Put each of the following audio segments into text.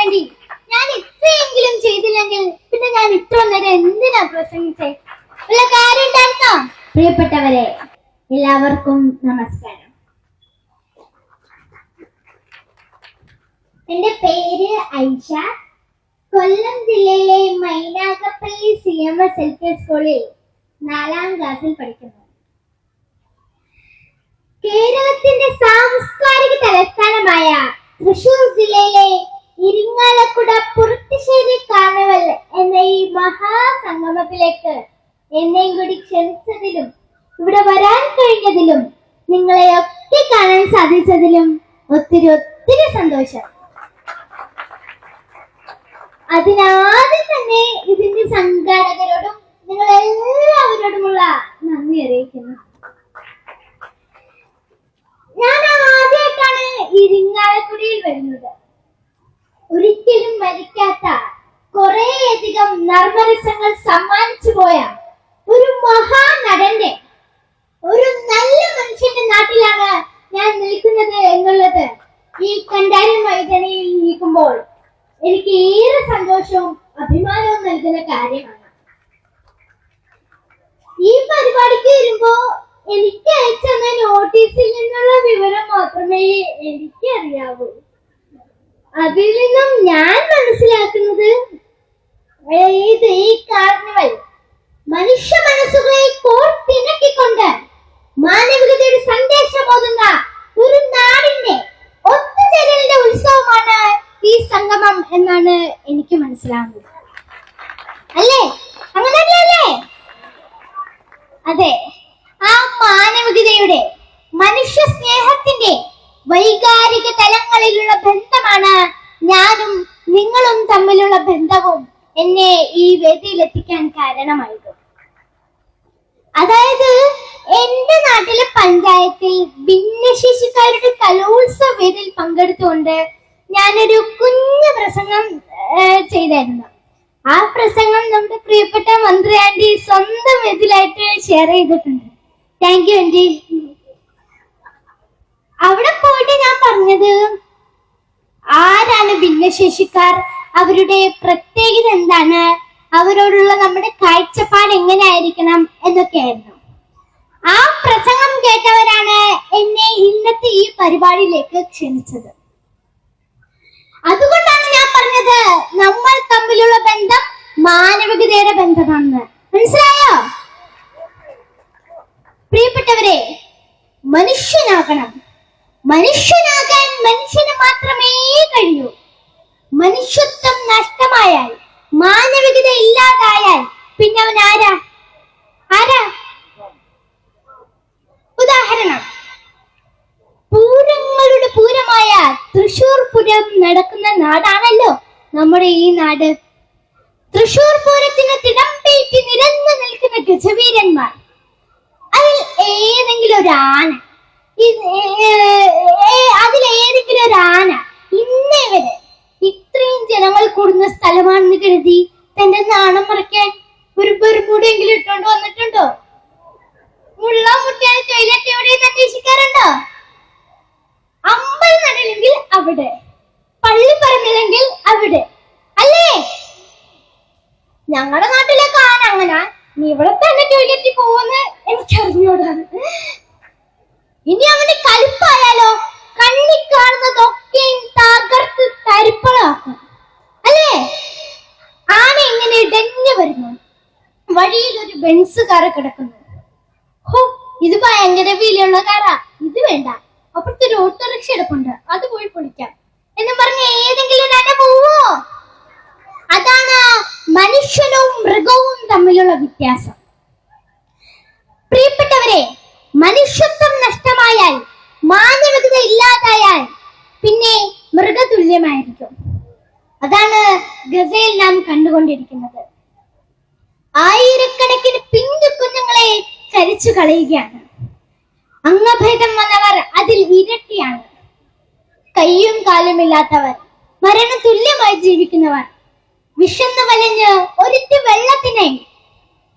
വേണ്ടി ഞാൻ ഇത്രയെങ്കിലും ചെയ്തില്ലെങ്കിൽ പിന്നെ ഞാൻ ഇത്ര നേരം എന്തിനാ പ്രസംഗിച്ചേ? വല്ല കാര്യം ഉണ്ടായിരുന്നോ? പ്രിയപ്പെട്ടവരെ, എല്ലാവർക്കും നമസ്കാരം. എന്റെ പേര് ഐഷ. കൊല്ലം ജില്ലയിലെ മൈനാഗപ്പള്ളി CMS LP സ്കൂളിൽ 4ാം ക്ലാസ്സിൽ പഠിക്കുന്നു. കേരളത്തിന്റെ സാംസ്കാരിക തലസ്ഥാനമായ തൃശൂർ ജില്ലയിലെ ഇരിങ്ങാലക്കുട പുറത്തുശ്ശേരി കാർണിവൽ എന്ന ഈ മഹാസംഗമത്തിലേക്ക് എന്നെയും കൂടി ക്ഷണിച്ചതിലും ഇവിടെ വരാൻ കഴിഞ്ഞതിലും നിങ്ങളെ ഒക്കെ കാണാൻ സാധിച്ചതിലും ഒത്തിരി ഒത്തിരി സന്തോഷം. അതിനാദ്യം തന്നെ ഇതിന്റെ സംഘാടകരോടും നിങ്ങൾ എല്ലാവരോടുമുള്ള നന്ദി അറിയിക്കുന്നു. ഞാൻ ആദ്യമായിട്ടാണ് ഇരിങ്ങാലക്കുടയിൽ വരുന്നത്. ഒരിക്കലും മരിക്കാത്ത കുറേയധികം നർമ്മരസങ്ങൾ സമ്മാനിച്ചു പോയ ഒരു മഹാനടന്റെ, ഒരു നല്ല മനുഷ്യന്റെ നാട്ടിലാണ് ഞാൻ നിൽക്കുന്നത് എന്നുള്ളത് ഈ കണ്ടാരി മൈതാനിയിൽ നിൽക്കുമ്പോൾ എനിക്ക് ഏറെ സന്തോഷവും അഭിമാനവും നൽകുന്ന കാര്യമാണ്. ഈ പരിപാടിക്ക് വരുമ്പോ എനിക്ക് അയച്ചെന്ന നോട്ടീസിൽ നിന്നുള്ള വിവരം മാത്രമേ എനിക്ക് അറിയാവൂ. അതിൽ നിന്നും ഞാൻ മനസ്സിലാക്കുന്നത് ഈ കാർണിവൽ മനുഷ്യ മനസ്സുകളെ കോർത്തിണക്കിക്കൊണ്ട് മാനവികതയുടെ സന്ദേശം ഓതുന്ന ഒരു നാടിന്റെ ഒത്തുചേരലിന്റെ ഉത്സവമാണ് ഈ സംഗമം എന്നാണ് എനിക്ക് മനസ്സിലാവുന്നത്. അല്ലേ? അങ്ങനെയല്ലേ? അതെ, ആ മാനവികതയുടെ, മനുഷ്യ സ്നേഹത്തിന്റെ വൈകാരിക തലങ്ങളിലുള്ള ബന്ധമാണ് ഞാനും നിങ്ങളും തമ്മിലുള്ള ബന്ധവും എന്നെ ഈ വേദിയിലെത്തിക്കാൻ കാരണമായത്. അതായത് എന്റെ നാട്ടിലെ പഞ്ചായത്തിൽ ഭിന്നശേഷിക്കാരുടെ കലോത്സവ വേദിയിൽ പങ്കെടുത്തുകൊണ്ട് ഞാനൊരു കുഞ്ഞു പ്രസംഗം ചെയ്തായിരുന്നു. ആ പ്രസംഗം നമ്മുടെ പ്രിയപ്പെട്ട മന്ത്രി ആന്റി സ്വന്തം വേദിയിലായിട്ട് ഷെയർ ചെയ്തിട്ടുണ്ട്. Thank you aunty. അവിടെ പോയിട്ട് ഞാൻ പറഞ്ഞത് ആരാണ് ഭിന്നശേഷിക്കാർ, അവരുടെ പ്രത്യേകത എന്താണ്, അവരോടുള്ള നമ്മുടെ കാഴ്ചപ്പാട് എങ്ങനെയായിരിക്കണം എന്നൊക്കെയായിരുന്നു. ആ പ്രസംഗം കേട്ടവരാണ് എന്നെ ഇന്നത്തെ ഈ പരിപാടിയിലേക്ക് ക്ഷണിച്ചത്. അതുകൊണ്ടാണ് ഞാൻ പറഞ്ഞത് നമ്മൾ തമ്മിലുള്ള ബന്ധം മാനവികതയുടെ ബന്ധമാണെന്ന്. മനസ്സിലായോ? പ്രിയപ്പെട്ടവരെ, മനുഷ്യനാകണം. മനുഷ്യനാകാൻ മനുഷ്യന് മാത്രമേ കഴിയൂ. മനുഷ്യത്വം നഷ്ടമായാൽ, മാനവികത ഇല്ലാതായാൽ പിന്നെ അവൻ ആരാ? ഉദാഹരണം, പൂരങ്ങളുടെ പൂരമായ തൃശൂർ പൂരം നടക്കുന്ന നാടാണല്ലോ നമ്മുടെ ഈ നാട്. തൃശൂർ പൂരത്തിന് തിടമ്പേറ്റി നിരന്നു നിൽക്കുന്ന ഗജവീരന്മാർ, അതിൽ ഏതെങ്കിലും ഒരു ആന ഇന്നേ വരെ ഇത്രയും ജനങ്ങൾ കൂടുന്ന സ്ഥലമാണെന്ന് കരുതി തന്റെ നാണം മറയ്ക്കാൻ ഒരു ബർമൂടെങ്കിലും ഇട്ടോണ്ട് വന്നിട്ടുണ്ടോ? മുള്ള മുട്ടിയാണ് ടോയ്ലറ്റ് എവിടെയെന്ന് അന്വേഷിക്കാറുണ്ടോ? അമ്പൽ നടില്ലെങ്കിൽ അവിടെ, പള്ളി പറഞ്ഞില്ലെങ്കിൽ അവിടെ, അല്ലേ? ഞങ്ങളുടെ നാട്ടിലേക്ക് ആന അങ്ങനെ, നീ ഇവിടെ തന്നെ ടോയ്ലറ്റിൽ പോകുമെന്ന് എനിക്കറിഞ്ഞോടാണ്. ഇനി അവന്റെ കലിപ്പായാലോ കണ്ണി കാണുന്നതൊക്കെയും തകർത്ത് തരിപ്പളാക്കും, അല്ലേ? ആന ഇങ്ങനെ ഇടഞ്ഞു വരുന്നു, വഴിയിൽ ഒരു ബെൻസ് കാറ് കിടക്കുന്നു. ഹോ, ഇത് ഭയങ്കര വിലയുള്ള കാറാ, ഇത് വേണ്ട, അപ്പുറത്തെ ഒരു ഓട്ടോറിക്ഷ എടുപ്പുണ്ട്, അത് പോയി പൊളിക്കാം എന്ന് പറഞ്ഞ് ഏതെങ്കിലും ഒരു ആന പോവോ? അതാണ് മനുഷ്യനും മൃഗവും തമ്മിലുള്ള വ്യത്യാസം. പ്രിയപ്പെട്ടവരെ, മനുഷ്യത്വം നഷ്ടമായാൽ, മാനവികത ഇല്ലാതായാൽ പിന്നെ മൃഗതുല്യമായിരിക്കും. അതാണ് ഗസയിൽ നാം കണ്ടുകൊണ്ടിരിക്കുന്നത്. ആയിരക്കണക്കിന് പിഞ്ചു കുഞ്ഞുങ്ങളെ ചരിച്ചു കളയുകയാണ്. അംഗഭേദം വന്നവർ അതിൽ ഇരട്ടിയാണ്. കയ്യും കാലുമില്ലാത്തവർ, മരണ തുല്യമായി ജീവിക്കുന്നവർ, വിശന്ന് വലഞ്ഞ് ഒരിറ്റ് വെള്ളത്തിനെ,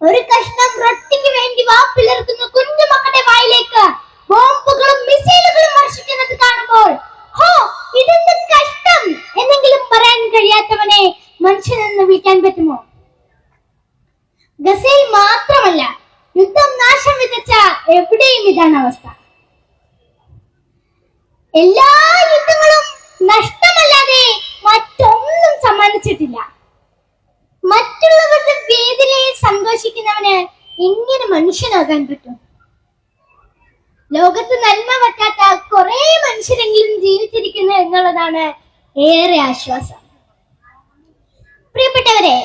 ഒരു കഷ്ണം റൊട്ടിക്ക് വേണ്ടി വാപ്പിളർക്കുന്ന കുഞ്ഞു മക്കളുടെ വായിലേക്ക് ബോംബുകളും മിസൈലുകളും വർഷിക്കുന്നത് കാണുമ്പോൾ ഹോ, ഇതെന്ത് കഷ്ടം എന്നെങ്കിലും പറയാൻ കഴിയും. ഇതാണ് അവസ്ഥ. എല്ലാ യുദ്ധങ്ങളും നഷ്ടമല്ലാതെ മറ്റൊന്നും സമ്മാനിച്ചിട്ടില്ല. മറ്റുള്ളവരുടെ വേദനയിൽ സന്തോഷിക്കുന്നവന് എങ്ങനെ മനുഷ്യനാകാൻ പറ്റും? ലോകത്ത് നന്മ പറ്റാത്ത കുറെ മനുഷ്യരെങ്കിലും ജീവിച്ചിരിക്കുന്നു എന്നുള്ളതാണ് ഏറെ ആശ്വാസം. പ്രിയപ്പെട്ടവരെ,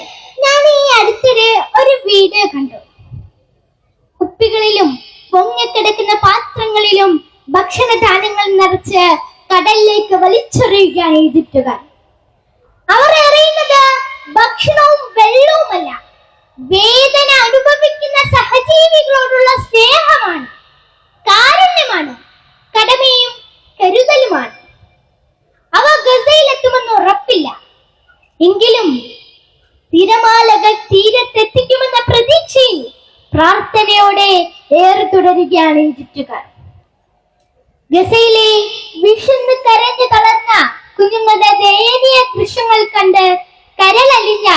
ഞാൻ ഈ അടുത്തിടെ ഒരു വീഡിയോ കണ്ടു. കുപ്പികളിലും പൊങ്ങിക്കിടക്കുന്ന പാത്രങ്ങളിലും ഭക്ഷണധാന്യങ്ങൾ നിറച്ച് കടലിലേക്ക് വലിച്ചെറിയുകയാണ് ഈജിപ്തുകാർ. അവർ എറിയുന്നത് ഭക്ഷണവും വെള്ളവുമല്ല, വേദന അനുഭവിക്കുന്ന സഹജീവികളോടുള്ള സ്നേഹമാണ്, കാരുണ്യമാണ്, കടമയും കരുതലുമാണ്. അവ ഗസയിലെത്തുമെന്ന് ഉറപ്പില്ല. എങ്കിലും തിരമാലകൾ തീരത്തെത്തിക്കുമെന്ന പ്രതീക്ഷയിൽ പ്രാർത്ഥനയോടെ ഏറെ തുടരുകയാണ് ഈജിപ്തുകാർ. ഗസയിലെ വിശന്ന് കരഞ്ഞു തളർന്ന കുഞ്ഞുങ്ങളുടെ ദയനീയ ദൃശ്യങ്ങൾ കണ്ട് കരളലിഞ്ഞ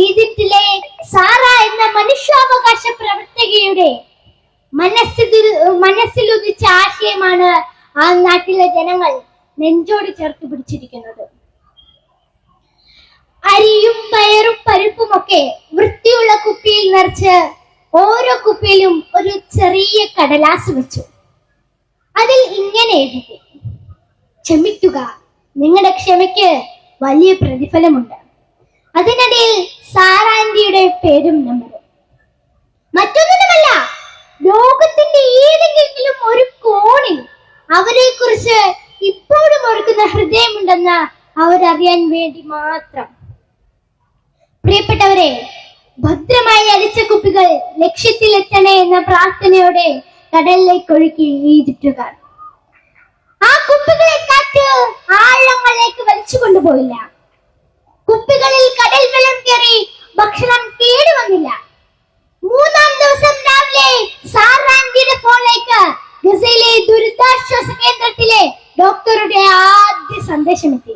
ഈജിപ്തിലെ സാറ എന്ന മനുഷ്യാവകാശ പ്രവർത്തകയുടെ മനസ്സിലുദിച്ച ആശയമാണ് ആ നാട്ടിലെ ജനങ്ങൾ നെഞ്ചോട് ചേർത്ത് പിടിച്ചിരിക്കുന്നത്. അരിയും പയറും പരിപ്പുമൊക്കെ വൃത്തിയുള്ള കുപ്പിയിൽ നിറച്ച് ഓരോ കുപ്പിയിലും ഒരു ചെറിയ കടലാസ് വെച്ചു. അതിൽ ഇങ്ങനെ എഴുതി: ക്ഷമിക്കുക, നിങ്ങളുടെ ക്ഷമയ്ക്ക് വലിയ പ്രതിഫലമുണ്ട്. അതിനിടയിൽ സാറാൻഡിയുടെ പേരും നമ്പറും. മറ്റൊന്നുമല്ല, ലോകത്തിന്റെ ഏതെങ്കിലും ഒരു കോണിൽ അവരെ കുറിച്ച് ഇപ്പോഴും ഓർക്കുന്ന ഹൃദയമുണ്ടെന്ന് അവരറിയാൻ വേണ്ടി മാത്രം. പ്രിയപ്പെട്ടവരെ, ഭദ്രമായി അലിച്ച കുപ്പികൾ ലക്ഷ്യത്തിലെത്തണേ എന്ന പ്രാർത്ഥനയോടെ കടലിലേക്ക് ഒഴുക്കി ഈജിപ്തുകാർ. ആ കുപ്പികളെ കാറ്റ് ആഴങ്ങളിലേക്ക് വലിച്ചു കൊണ്ടുപോയില്ല. കുപ്പികളിൽ കടൽ വെള്ളം കയറി ഭക്ഷണം കേടുവന്നില്ല. മൂന്നാം ദിവസം രാവിലെ സാറാൻഡിയുടെ ഫോണിലേക്ക് ഗസയിലെ ദുരിതാശ്വാസ കേന്ദ്രത്തിലെ ഡോക്ടറുടെ ആദ്യ സന്ദേശം എത്തി.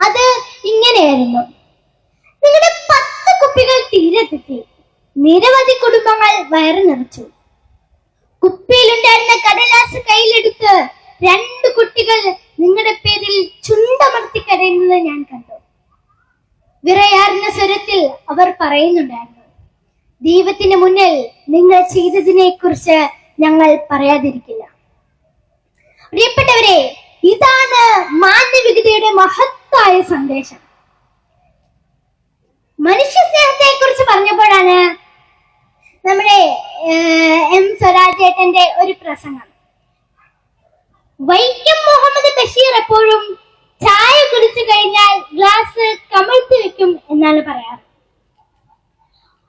അത് ഇങ്ങനെയായിരുന്നു: നിങ്ങളുടെ 10 കുപ്പികൾ തീരത്തെത്തി. നിരവധി കുടുംബങ്ങൾ വയറ് നിറച്ചു. കുപ്പിയിലുണ്ടായിരുന്ന കടലാസ് കയ്യിലെടുത്ത് 2 കുട്ടികൾ നിങ്ങളുടെ പേരിൽ ചുണ്ടമർത്തി കരയുന്നത് ഞാൻ കണ്ടു. വിറയാർന്ന സ്വരത്തിൽ അവർ പറയുന്നുണ്ടായിരുന്നു: ദൈവത്തിന് മുന്നിൽ നിങ്ങൾ ചെയ്തതിനെ കുറിച്ച് ഞങ്ങൾ പറയാതിരിക്കില്ല. പ്രിയപ്പെട്ടവരെ, ഇതാണ് മാനവികതയുടെ മഹത്തായ സന്ദേശം. മനുഷ്യ സ്നേഹത്തെ കുറിച്ച് പറഞ്ഞപ്പോഴാണ് നമ്മുടെ എം സ്വരാജേട്ടന്റെ ഒരു പ്രസംഗം. വൈക്കം മുഹമ്മദ് ബഷീർ എപ്പോഴും ചായ കുടിച്ചു കഴിഞ്ഞാൽ ഗ്ലാസ് കമഴ്ത്തി വെക്കും എന്നാണ് പറയാറ്.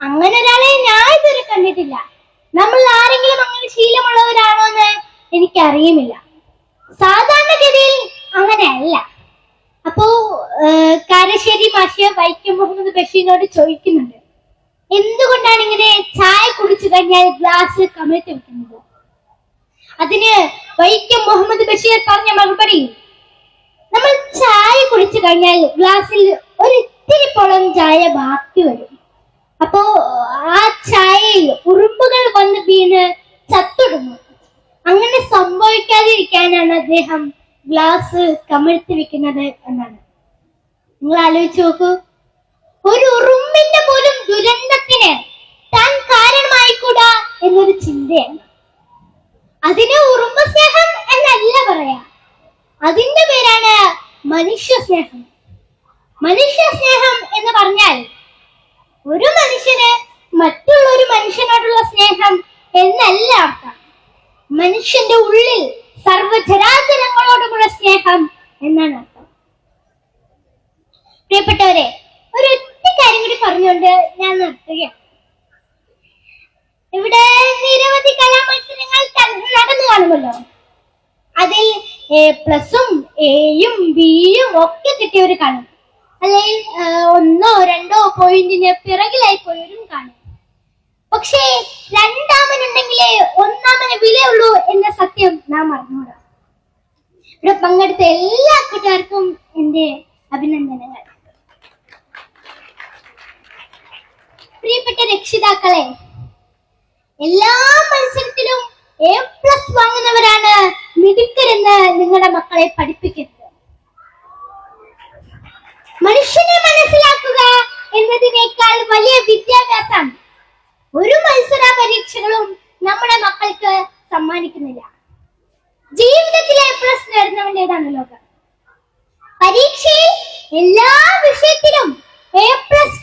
അങ്ങനെ ഒരാളെ ഞാൻ ഇതുവരെ കണ്ടിട്ടില്ല. നമ്മൾ ആരെങ്കിലും അങ്ങനെ ശീലമുള്ളവരാണോ എന്ന് എനിക്കറിയുമില്ല. സാധാരണഗതിയിൽ അങ്ങനെയല്ല. അപ്പോ കാരശ്ശേരി മാഷ് വൈക്കം മുഹമ്മദ് ബഷീറിനോട് ചോദിക്കുന്നുണ്ട്, എന്തുകൊണ്ടാണ് ഇങ്ങനെ ചായ കുടിച്ചു കഴിഞ്ഞാൽ ഗ്ലാസ് കമഴ്ത്തി വെക്കുന്നത്? അതിന് വൈക്കം മുഹമ്മദ് ബഷീർ പറഞ്ഞ മറുപടി: നമ്മൾ ചായ കുടിച്ചു കഴിഞ്ഞാൽ ഗ്ലാസ്സിൽ ഒരു ഇത്തിരി പോളം ചായ ബാക്കി വരും. അപ്പോ ആ ചായയിൽ ഉറുമ്പുകൾ വന്ന് വീണ് ചത്തൊടുങ്ങും. അങ്ങനെ സംഭവിക്കാതിരിക്കാനാണ് അദ്ദേഹം ഗ്ലാസ് കമഴ്ത്തി വെക്കുന്നത് എന്നാണ്. നിങ്ങൾ ആലോചിച്ച് നോക്കൂ, ഒരു ഉറുമ്പിന്റെ പോലും ദുരന്തത്തിന് താൻ കാരണമായിക്കൂടാ എന്നൊരു ചിന്തയാണ്. അതിന് ഉറുമ്പ് സ്നേഹം എന്നല്ല പറയാ, അതിന്റെ പേരാണ് മനുഷ്യ സ്നേഹം. മനുഷ്യ സ്നേഹം എന്ന് പറഞ്ഞാൽ ഒരു മനുഷ്യന് മറ്റുള്ള ഒരു മനുഷ്യനോടുള്ള സ്നേഹം എന്നല്ല അർത്ഥം. മനുഷ്യന്റെ ഉള്ളിൽ സർവ്വചരാചരങ്ങളോടുമുള്ള സ്നേഹം എന്നാണ് അർത്ഥം. പ്രിയപ്പെട്ടവരെ, ഒരൊറ്റ കാര്യം കൂടി പറഞ്ഞുകൊണ്ട് ഞാൻ നിർത്തുകയാണ്. ഇവിടെ നിരവധി കലാമത്സരങ്ങൾ നടന്നു കാണുമല്ലോ. അതിൽ A+ഉം Aയും Bയും ഒക്കെ കിട്ടിയവർ കാണും, അല്ലെങ്കിൽ 1ഓ 2ഓ പോയിന്റിന് പിറകിലായി പോയവരും കാണും. പക്ഷേ രണ്ടാമനുണ്ടെങ്കിലേ ഒന്നാമന് വിലയുള്ളൂ എന്ന സത്യം നാം അറിഞ്ഞൂടാ. ഇവിടെ പങ്കെടുത്ത എല്ലാ കൂട്ടുകാർക്കും എന്റെ അഭിനന്ദനങ്ങൾ. പ്രിയപ്പെട്ട രക്ഷിതാക്കളെ, എല്ലാ മത്സരത്തിലും A+ വാങ്ങുന്നവരാണ് മിടുക്കരെന്ന് നിങ്ങളുടെ മക്കളെ പഠിപ്പിക്കുന്നത്. മനുഷ്യനെ മനസ്സിലാക്കുക എന്നതിനേക്കാൾ വലിയ വിദ്യാഭ്യാസം ഒരു മത്സര പരീക്ഷകളും നമ്മുടെ മക്കൾക്ക് സമ്മാനിക്കുന്നില്ല. ജീവിതത്തിലെ A+ നേടുന്നവന്റേതാണ് ലോകം. പരീക്ഷയിൽ എല്ലാ വിഷയത്തിലും A+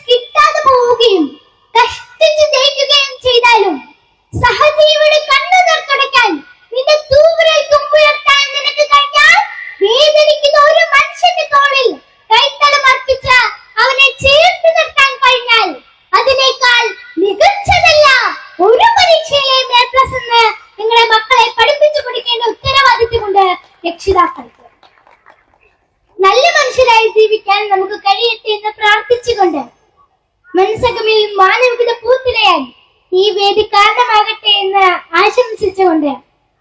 കിട്ടാതെ പോവുകയും കഷ്ടിച്ച് ജയിക്കുകയും ചെയ്താലും സഹജീവിയുടെ കണ്ണുനീർ തുടയ്ക്കാൻ നിന്റെ തൂവിരൽ തുമ്പുയർത്താൻ നിനക്ക് കഴിഞ്ഞാൽ വേദനിക്കുന്ന ഒരു മനുഷ്യന്റെ തോളിൽ കൈത്തലം അർപ്പിച്ച അവനെ ചേർത്ത് നിർത്താൻ കഴിഞ്ഞാൽ അതിനേക്കാൾ മികച്ചതല്ല ഒരു പരീക്ഷയിലെയും A+ എന്ന് നിങ്ങളെ മക്കളെ പഠിപ്പിച്ചു കൊടുക്കേണ്ട ഉത്തരവാദിത്വമുണ്ട് രക്ഷിതാക്കൾക്ക്. നല്ല മനുഷ്യരായി ജീവിക്കാൻ നമുക്ക് കഴിയട്ടെ എന്ന് പ്രാർത്ഥിച്ചുകൊണ്ട് മനസ്സകമിൽ മാനവികത പൂത്തിരയാൻ ഈ വേദി കാരണമാകട്ടെ എന്ന് ആശംസിച്ചുകൊണ്ട്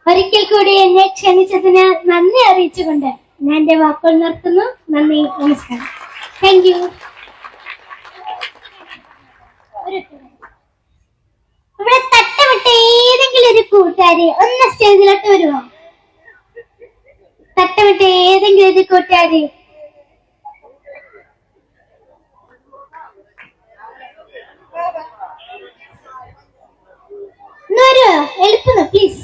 ഒരിക്കൽ കൂടി എന്നെ ക്ഷണിച്ചതിന് നന്ദി അറിയിച്ചുകൊണ്ട് ഞാൻ എന്റെ വാക്കുകൾ നിർത്തുന്നു. നന്ദി, നമസ്കാരം. Thank you. ഇവിടെ തട്ടമിട്ട ഏതെങ്കിലും ഒരു കൂട്ടുകാരി ഒന്ന് സ്റ്റേജിലോട്ട് വരുമോ? തട്ടമിട്ട ഏതെങ്കിലും ഒരു കൂട്ടുകാരി എളുപ്പം പ്ലീസ്.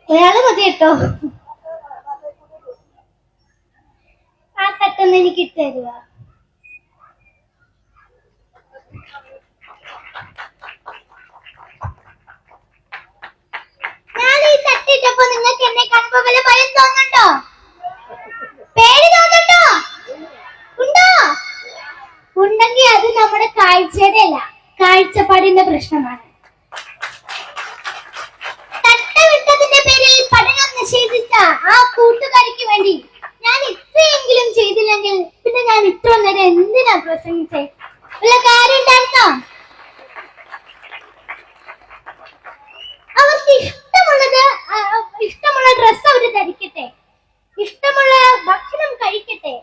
ഒരാള് മതി കേട്ടോ. ആ തട്ടൊന്ന് എനിക്ക് ഇട്ട് തരുക. ഞാൻ ഈ തട്ടിട്ടപ്പോ നിങ്ങൾക്ക് എന്നെ കാണുമ്പോ വല്ല ഭയം തോന്നുന്നുണ്ടോ? പേടി തോന്നുന്നുണ്ടോ? ഉണ്ടോ? ഉണ്ടെങ്കിൽ അത് നമ്മുടെ കാഴ്ചയുടെ അല്ല, കാഴ്ചപ്പാടിന്റെ പ്രശ്നമാണ്. തട്ടമിട്ടതിന്റെ പേരിൽ പഠനം നിഷേധിച്ച ആ കൂട്ടുകാരിക്ക് വേണ്ടി ഞാൻ ഇത്രയെങ്കിലും ചെയ്തില്ലെങ്കിൽ പിന്നെ ഞാൻ ഇത്ര നേരം എന്തിനാ പ്രസംഗിച്ചേ? വല്ല കാര്യം ഉണ്ടായിരുന്നോ? അവർക്ക് ഇഷ്ടമുള്ള ഡ്രസ്സ് അവര് ധരിക്കട്ടെ, ഇഷ്ടമുള്ള ഭക്ഷണം കഴിക്കട്ടെ,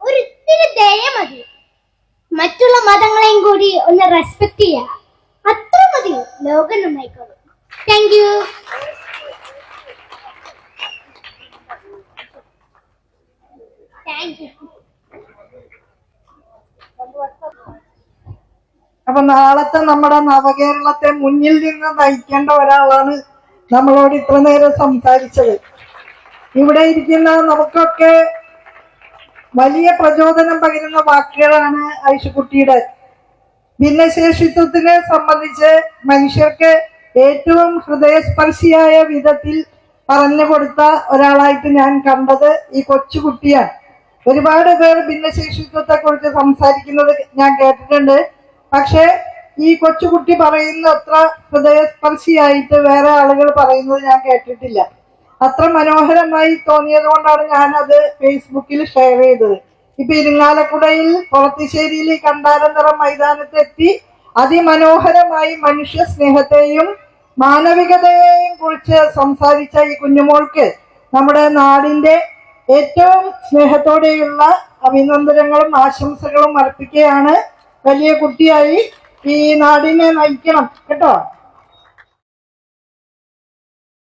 ഒരിത്തിരി ദയ മതി. മറ്റുള്ള മതങ്ങളെയും കൂടി ഒന്ന് റെസ്പെക്ട് ചെയ്യുക, അത്ര മതി. ലോകം നന്നായിക്കോളും. Thank you. അപ്പൊ നാളത്തെ നമ്മുടെ നവകേരളത്തെ മുന്നിൽ നിന്ന് നയിക്കേണ്ട ഒരാളാണ് നമ്മളോട് ഇത്ര നേരം സംസാരിച്ചത്. ഇവിടെ ഇരിക്കുന്ന നമുക്കൊക്കെ വലിയ പ്രചോദനം പകരുന്ന വാക്കുകളാണ് ഐഷുക്കുട്ടിയുടെ. ഭിന്നശേഷിത്വത്തിനെ സംബന്ധിച്ച് മനുഷ്യർക്ക് ഏറ്റവും ഹൃദയസ്പർശിയായ വിധത്തിൽ പറഞ്ഞു കൊടുത്ത ഒരാളായിട്ട് ഞാൻ കണ്ടത് ഈ കൊച്ചുകുട്ടിയാണ്. ഒരുപാട് പേർ ഭിന്നശേഷിത്വത്തെ കുറിച്ച് സംസാരിക്കുന്നത് ഞാൻ കേട്ടിട്ടുണ്ട്. പക്ഷെ ഈ കൊച്ചുകുട്ടി പറയുന്ന അത്ര ഹൃദയസ്പർശിയായിട്ട് വേറെ ആളുകൾ പറയുന്നത് ഞാൻ കേട്ടിട്ടില്ല. അത്ര മനോഹരമായി തോന്നിയത് കൊണ്ടാണ് ഞാനത് ഫേസ്ബുക്കിൽ ഷെയർ ചെയ്തത്. ഇപ്പൊ ഇരിങ്ങാലക്കുടയിൽ കൊളത്തിശ്ശേരിയിൽ കണ്ടാരന്തറ മൈതാനത്തെത്തി അതിമനോഹരമായി മനുഷ്യ സ്നേഹത്തെയും മാനവികതയെയും കുറിച്ച് സംസാരിച്ച ഈ കുഞ്ഞുമോൾക്ക് നമ്മുടെ നാടിന്റെ ഏറ്റവും സ്നേഹത്തോടെയുള്ള അഭിനന്ദനങ്ങളും ആശംസകളും അർപ്പിക്കുകയാണ്. വലിയ കുട്ടിയായി ഈ നാടിനെ നയിക്കണം കേട്ടോ.